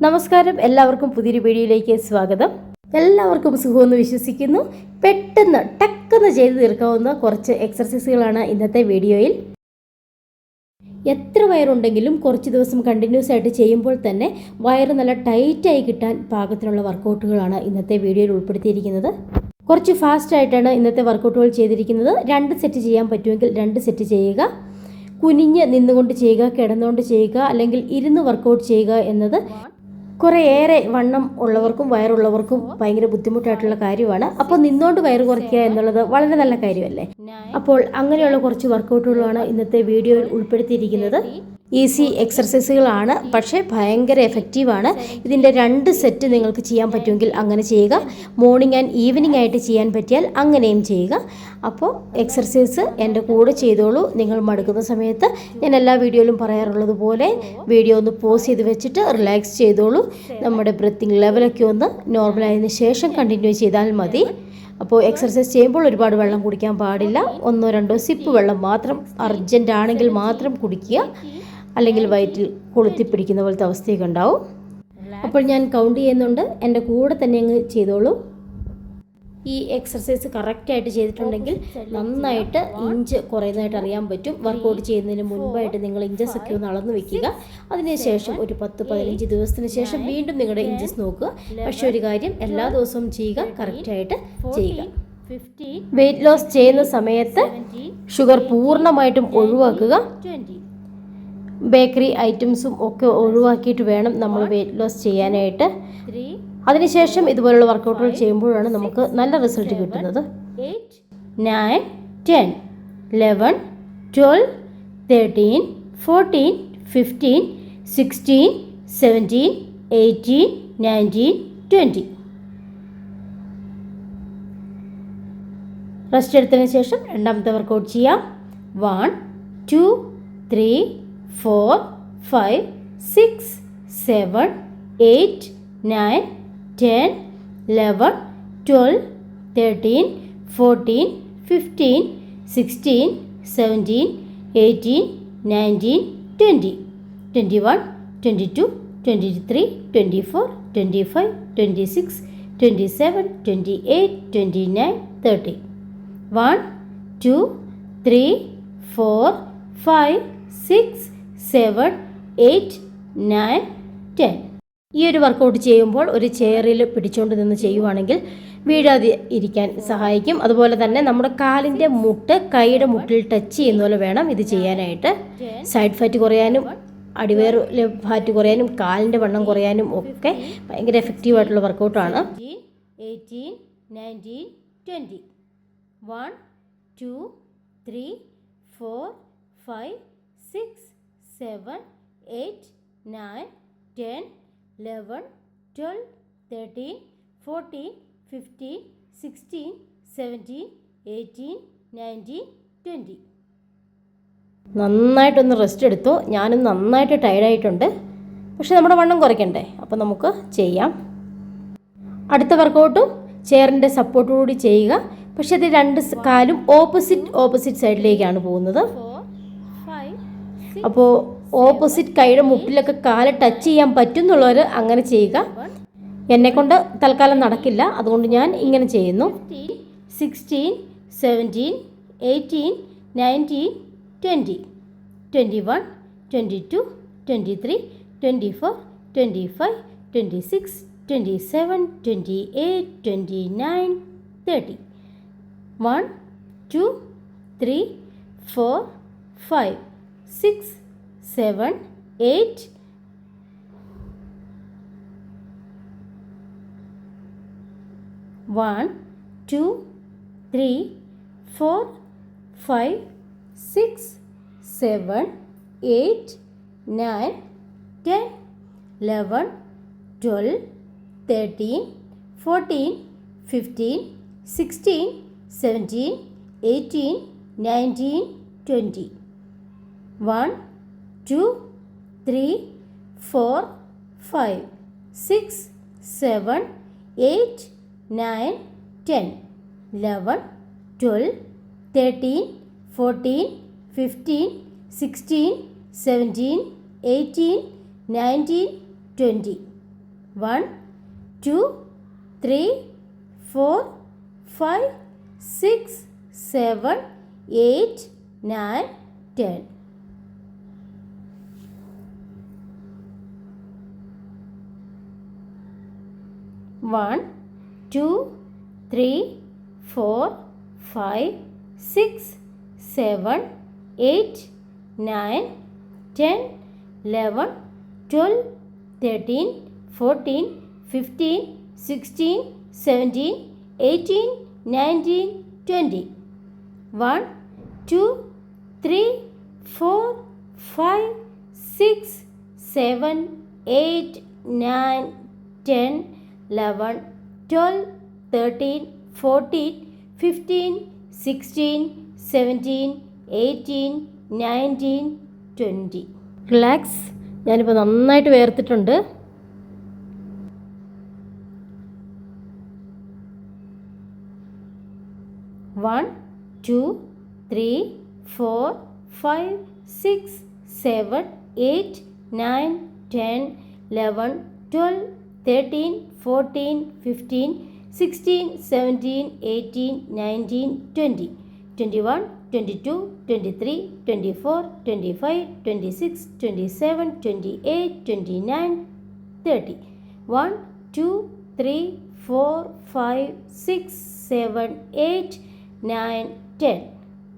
നമസ്കാരം, എല്ലാവർക്കും പുതിയൊരു വീഡിയോയിലേക്ക് സ്വാഗതം. എല്ലാവർക്കും സുഖമെന്ന് വിശ്വസിക്കുന്നു. പെട്ടെന്ന് ടക്കെന്ന് ചെയ്ത് തീർക്കാവുന്ന കുറച്ച് എക്സർസൈസുകളാണ് ഇന്നത്തെ വീഡിയോയിൽ. എത്ര വയറുണ്ടെങ്കിലും കുറച്ച് ദിവസം കണ്ടിന്യൂസ് ആയിട്ട് ചെയ്യുമ്പോൾ തന്നെ വയറ് നല്ല ടൈറ്റായി കിട്ടാൻ പാകത്തിനുള്ള വർക്കൗട്ടുകളാണ് ഇന്നത്തെ വീഡിയോയിൽ ഉൾപ്പെടുത്തിയിരിക്കുന്നത്. കുറച്ച് ഫാസ്റ്റ് ആയിട്ടാണ് ഇന്നത്തെ വർക്കൗട്ടുകൾ ചെയ്തിരിക്കുന്നത്. 2 സെറ്റ് ചെയ്യാൻ പറ്റുമെങ്കിൽ 2 സെറ്റ് ചെയ്യുക. കുനിഞ്ഞ് നിന്നുകൊണ്ട് ചെയ്യുക, കിടന്നുകൊണ്ട് ചെയ്യുക, അല്ലെങ്കിൽ ഇരുന്ന് വർക്കൗട്ട് ചെയ്യുക എന്നത് കുറേയേറെ വണ്ണം ഉള്ളവർക്കും വയറുള്ളവർക്കും ഭയങ്കര ബുദ്ധിമുട്ടായിട്ടുള്ള കാര്യമാണ്. അപ്പോൾ നിന്നുകൊണ്ട് വയറ് കുറയ്ക്കുക എന്നുള്ളത് വളരെ നല്ല കാര്യമല്ലേ. അപ്പോൾ അങ്ങനെയുള്ള കുറച്ച് വർക്കൗട്ടുകളാണ് ഇന്നത്തെ വീഡിയോയിൽ ഉൾപ്പെടുത്തിയിരിക്കുന്നത്. ഈസി എക്സർസൈസുകളാണ്, പക്ഷേ ഭയങ്കര എഫക്റ്റീവാണ്. ഇതിൻ്റെ 2 സെറ്റ് നിങ്ങൾക്ക് ചെയ്യാൻ പറ്റുമെങ്കിൽ അങ്ങനെ ചെയ്യുക. മോർണിംഗ് ആൻഡ് ഈവനിങ് ആയിട്ട് ചെയ്യാൻ പറ്റിയാൽ അങ്ങനെയും ചെയ്യുക. അപ്പോൾ എക്സർസൈസ് എൻ്റെ കൂടെ ചെയ്തോളൂ. നിങ്ങൾ മടുക്കുന്ന സമയത്ത് ഞാൻ എല്ലാ വീഡിയോയിലും പറയാറുള്ളത് പോലെ വീഡിയോ ഒന്ന് പോസ് ചെയ്ത് വെച്ചിട്ട് റിലാക്സ് ചെയ്തോളൂ. നമ്മുടെ ബ്രീത്തിങ് ലെവലൊക്കെ ഒന്ന് നോർമലായതിനു ശേഷം കണ്ടിന്യൂ ചെയ്താൽ മതി. അപ്പോൾ എക്സർസൈസ് ചെയ്യുമ്പോൾ ഒരുപാട് വെള്ളം കുടിക്കാൻ പാടില്ല. 1-2 സിപ്പ് വെള്ളം മാത്രം, അർജൻ്റ് ആണെങ്കിൽ മാത്രം കുടിക്കുക. അല്ലെങ്കിൽ വയറ്റിൽ കൊളുത്തിപ്പിടിക്കുന്ന പോലത്തെ അവസ്ഥയൊക്കെ ഉണ്ടാവും. അപ്പോൾ ഞാൻ കൗണ്ട് ചെയ്യുന്നുണ്ട്, എൻ്റെ കൂടെ തന്നെ അങ്ങ് ചെയ്തോളൂ. ഈ എക്സർസൈസ് കറക്റ്റായിട്ട് ചെയ്തിട്ടുണ്ടെങ്കിൽ നന്നായിട്ട് ഇഞ്ച് കുറയുന്നതായിട്ട് അറിയാൻ പറ്റും. വർക്കൗട്ട് ചെയ്യുന്നതിന് മുൻപായിട്ട് നിങ്ങൾ ഇഞ്ചസ് ഒക്കെ ഒന്ന് അളന്ന് വെക്കുക. അതിനുശേഷം ഒരു 10-15 ദിവസത്തിന് ശേഷം വീണ്ടും നിങ്ങളുടെ ഇഞ്ചസ് നോക്കുക. പക്ഷേ ഒരു കാര്യം, എല്ലാ ദിവസവും ചെയ്യുക, കറക്റ്റായിട്ട് ചെയ്യുക. വെയിറ്റ് ലോസ് ചെയ്യുന്ന സമയത്ത് ഷുഗർ പൂർണ്ണമായിട്ടും ഒഴിവാക്കുക. ബേക്കറി ഐറ്റംസും ഒക്കെ ഒഴിവാക്കിയിട്ട് വേണം നമ്മൾ വെയിറ്റ് ലോസ് ചെയ്യാനായിട്ട്. അതിനുശേഷം ഇതുപോലുള്ള വർക്കൗട്ടുകൾ ചെയ്യുമ്പോഴാണ് നമുക്ക് നല്ല റിസൾട്ട് കിട്ടുന്നത്. 9, 10, 11, 12, 13, 14, 15, 16, 17, 18, 19, 20. റെസ്റ്റ് എടുത്തതിന് ശേഷം രണ്ടാമത്തെ വർക്കൗട്ട് ചെയ്യാം. 1, 2, 3, 4, 5, 6, 7, 8, 9, 10, 11, 12, 13, 14, 15, 16, 17, 18, 19, 20, 21, 22, 23, 24, 25, 26, 27, 28, 29, 30. 1, 2, 3, 4, 5, 6, 7, 8, 9, 10. ഈ ഒരു വർക്കൗട്ട് ചെയ്യുമ്പോൾ ഒരു ചെയറിൽ പിടിച്ചുകൊണ്ട് നിന്ന് ചെയ്യുവാണെങ്കിൽ വീഴാതെ ഇരിക്കാൻ സഹായിക്കും. അതുപോലെ തന്നെ നമ്മുടെ കാലിൻ്റെ മുട്ട് കൈയുടെ മുട്ടിൽ ടച്ച് ചെയ്യുന്ന പോലെ വേണം ഇത് ചെയ്യാനായിട്ട്. സൈഡ് ഫാറ്റ് കുറയാനും അടിവയറിലെ ഫാറ്റ് കുറയാനും കാലിൻ്റെ വണ്ണം കുറയാനും ഒക്കെ ഭയങ്കര എഫക്റ്റീവായിട്ടുള്ള വർക്കൗട്ടാണ്. 18, 19, 20. 1, 2, 3, 4, 5, 6, 7, 8, 9, 10, 11, 12, 13, 14, 15, 16, 17, 18, 19, 20. നന്നായിട്ടൊന്ന് റെസ്റ്റ് എടുത്തു. ഞാനും നന്നായിട്ട് ടയർഡായിട്ടുണ്ട്. പക്ഷെ നമ്മുടെ വണ്ണം കുറയ്ക്കണ്ടേ, അപ്പോൾ നമുക്ക് ചെയ്യാം. അടുത്ത വർക്കൗട്ടും ചെയറിൻ്റെ സപ്പോർട്ടോടുകൂടി ചെയ്യുക. പക്ഷെ അത് 2 കാലും ഓപ്പോസിറ്റ് സൈഡിലേക്കാണ് പോകുന്നത്. അപ്പോൾ ഓപ്പോസിറ്റ് കൈയുടെ മുട്ടിലൊക്കെ കാല് ടച്ച് ചെയ്യാൻ പറ്റുന്നുള്ളവർ അങ്ങനെ ചെയ്യുക. എന്നെക്കൊണ്ട് തൽക്കാലം നടക്കില്ല, അതുകൊണ്ട് ഞാൻ ഇങ്ങനെ ചെയ്യുന്നു. 16, 17, 18, 19, 20, 21, 22, 23, 24, 25, 26, 27, 28, 29, 30. 1, 2, 3, 4, 5, 6, 7, 8, 1, 2, 3, 4, 5, 6, 7, 8, 9, 10, 11, 12, 13, 14, 15, 16, 17, 18, 19, 20. 1, 2, 3, 4, 5, 6, 7, 8, 9, 10, 11, 12, 13, 14, 15, 16, 17, 18, 19, 20. 1, 2, 3, 4, 5, 6, 7, 8, 9, 10. 1, 2, 3, 4, 5, 6, 7, 8, 9, 10, 11, 12, 13, 14, 15, 16, 17, 18, 19, 20. 1, 2, 3, 4, 5, 6, 7, 8, 9, 10, 11, 12, 13, 14, 15, 16, 17, 18, 19, 20. റിലാക്സ്. ഞാനിപ്പോൾ നന്നായിട്ട് വേർത്തിട്ടുണ്ട്. One, two, three, four, five, six, seven, eight, nine, 10, 11, 12, 13, 14, 15, 16, 17, 18, 19, 20, 21, 22, 23, 24, 25, 26, 27, 28, 29, 30. 1, 2, 3, 4, 5, 6, 7, 8, 9, 10,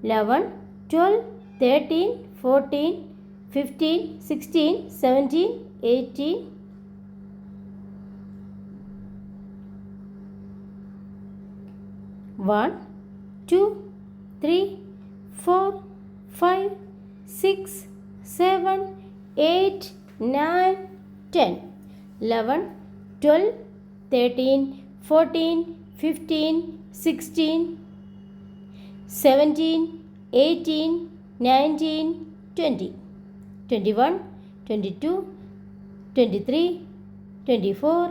11, 12, 13, 14, 15, 16, 17, 18, 1, 2, 3, 4, 5, 6, 7, 8, 9, 10, 11, 12, 13, 14, 15, 16, 17, 18, 19, 20, 21, 22, 23, 24,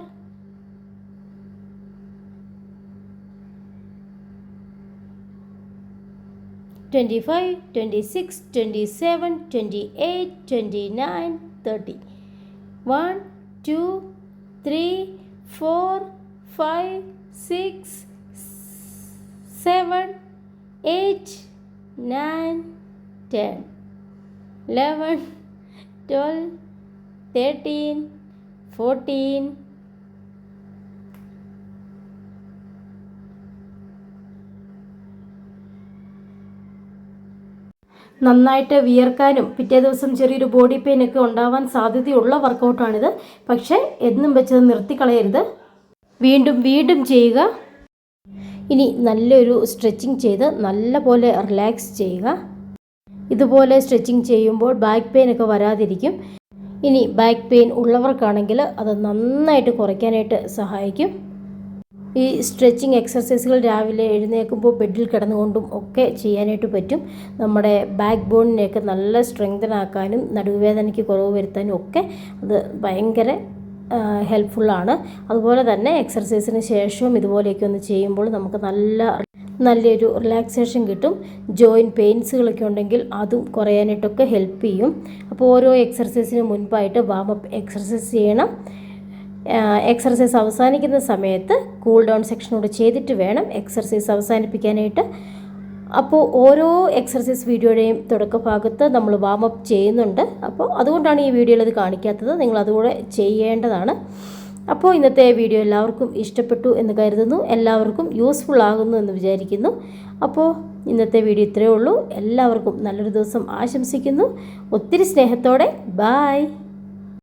25, 26, 27, 28, 29, 30. 1, 2, 3, 4, 5, 6, 7, 8, 9, 10, 11, 12, 13, 14, നന്നായിട്ട് വിയർക്കാനും പിറ്റേ ദിവസം ചെറിയൊരു ബോഡി പെയിൻ ഒക്കെ ഉണ്ടാവാൻ സാധ്യതയുള്ള വർക്കൗട്ടാണിത്. പക്ഷേ എന്നും വെച്ചത് നിർത്തിക്കളയരുത്, വീണ്ടും വീണ്ടും ചെയ്യുക. ഇനി നല്ലൊരു സ്ട്രെച്ചിങ് ചെയ്ത് നല്ല പോലെ റിലാക്സ് ചെയ്യുക. ഇതുപോലെ സ്ട്രെച്ചിങ് ചെയ്യുമ്പോൾ ബാക്ക് പെയിൻ ഒക്കെ വരാതിരിക്കും. ഇനി ബാക്ക് പെയിൻ ഉള്ളവർക്കാണെങ്കിൽ അത് നന്നായിട്ട് കുറയ്ക്കാനായിട്ട് സഹായിക്കും. ഈ സ്ട്രെച്ചിങ് എക്സർസൈസുകൾ രാവിലെ എഴുന്നേൽക്കുമ്പോൾ ബെഡിൽ കിടന്നുകൊണ്ടും ഒക്കെ ചെയ്യാനായിട്ട് പറ്റും. നമ്മുടെ ബാക്ക് ബോണിനെയൊക്കെ നല്ല സ്ട്രെങ്തൻ ആക്കാനും നടുവേദനയ്ക്ക് കുറവ് വരുത്താനും ഒക്കെ അത് ഭയങ്കര ഹെൽപ്ഫുള്ളാണ്. അതുപോലെ തന്നെ എക്സർസൈസിന് ശേഷവും ഇതുപോലെയൊക്കെ ഒന്ന് ചെയ്യുമ്പോൾ നമുക്ക് നല്ലൊരു റിലാക്സേഷൻ കിട്ടും. ജോയിൻറ്റ് പെയിൻസുകളൊക്കെ ഉണ്ടെങ്കിൽ അതും കുറയാനായിട്ടൊക്കെ ഹെൽപ്പ് ചെയ്യും. അപ്പോൾ ഓരോ എക്സർസൈസിന് മുൻപായിട്ട് വാമപ്പ് എക്സർസൈസ് ചെയ്യണം. എക്സർസൈസ് അവസാനിക്കുന്ന സമയത്ത് കൂൾ ഡൗൺ സെക്ഷനോട് ചെയ്തിട്ട് വേണം എക്സർസൈസ് അവസാനിപ്പിക്കാനായിട്ട്. അപ്പോൾ ഓരോ എക്സർസൈസ് വീഡിയോയുടെയും തുടക്ക ഭാഗത്ത് നമ്മൾ വാമപ്പ് ചെയ്യുന്നുണ്ട്. അപ്പോൾ അതുകൊണ്ടാണ് ഈ വീഡിയോയിൽ അത് കാണിക്കാത്തത്. നിങ്ങൾ അതുകൂടെ ചെയ്യേണ്ടതാണ്. അപ്പോൾ ഇന്നത്തെ വീഡിയോ എല്ലാവർക്കും ഇഷ്ടപ്പെട്ടു എന്ന് കരുതുന്നു. എല്ലാവർക്കും യൂസ്ഫുൾ ആകുന്നു എന്ന് വിചാരിക്കുന്നു. അപ്പോൾ ഇന്നത്തെ വീഡിയോ ഇത്രയേ ഉള്ളൂ. എല്ലാവർക്കും നല്ലൊരു ദിവസം ആശംസിക്കുന്നു. ഒത്തിരി സ്നേഹത്തോടെ. ബായ്.